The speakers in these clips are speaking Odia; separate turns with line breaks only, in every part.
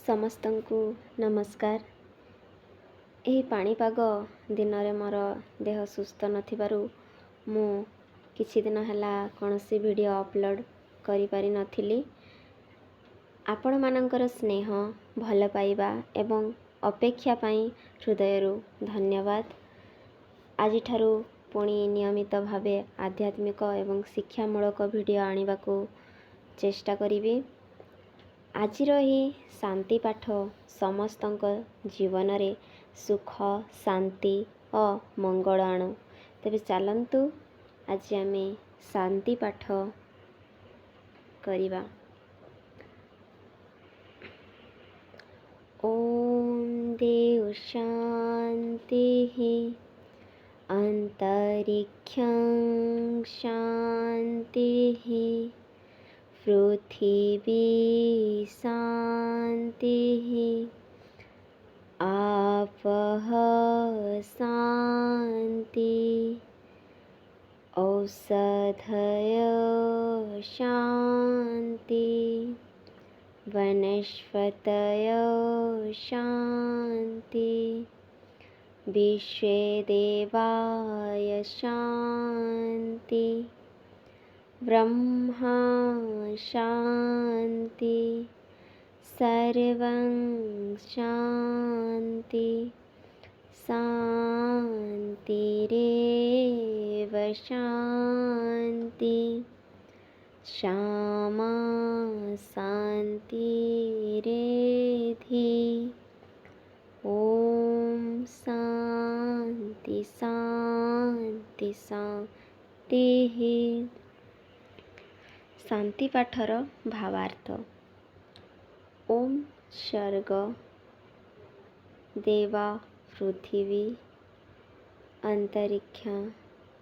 ସମସ୍ତଙ୍କୁ ନମସ୍କାର। ଏହି ପାଣିପାଗ ଦିନରେ ମୋର ଦେହ ସୁସ୍ଥ ନଥିବାରୁ ମୁଁ କିଛି ଦିନ ହେଲା କୌଣସି ଭିଡ଼ିଓ ଅପଲୋଡ଼ କରିପାରିନଥିଲି। ଆପଣମାନଙ୍କର ସ୍ନେହ, ଭଲ ପାଇବା ଏବଂ ଅପେକ୍ଷା ପାଇଁ ହୃଦୟରୁ ଧନ୍ୟବାଦ। ଆଜିଠାରୁ ପୁଣି ନିୟମିତ ଭାବେ ଆଧ୍ୟାତ୍ମିକ ଏବଂ ଶିକ୍ଷାମୂଳକ ଭିଡ଼ିଓ ଆଣିବାକୁ ଚେଷ୍ଟା କରିବି। ଆଜିର ଏହି ଶାନ୍ତି ପାଠ ସମସ୍ତଙ୍କ ଜୀବନରେ ସୁଖ, ଶାନ୍ତି ଓ ମଙ୍ଗଳ ଆଣୁ। ତେବେ ଚାଲନ୍ତୁ ଆଜି ଆମେ ଶାନ୍ତି ପାଠ କରିବା। ଓମ୍ ଦେଉ ଶାନ୍ତିଃ ଅନ୍ତରିକ୍ଷଂ ଶାନ୍ତିଃ पृथिवी शान्तिः आपः शान्ति औषधयः शान्ति वनस्पतयः शान्ति विश्वे देवाय शान्ति ब्रह्मा शान्ति सर्वं शान्ति शान्तिरेव शान्ति क्षमा शान्तिरेधि ॐ शान्ति शान्ति शान्तिः। शांति पाठर भावार्थ। ओम स्वर्ग, देवा पृथिवी, अंतरिक्ष,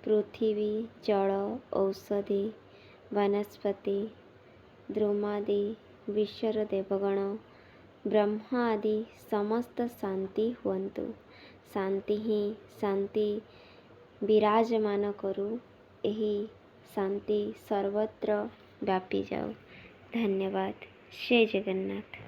पृथिवी जल औषधि वनस्पति द्रुमादि विश्वर देवगण ब्रह्मा आदि समस्त शांति हुअन्तु। शांति ही शांति विराजमान करू। एही शांति सर्वत्र व्यापी जाओ। धन्यवाद। जय जगन्नाथ।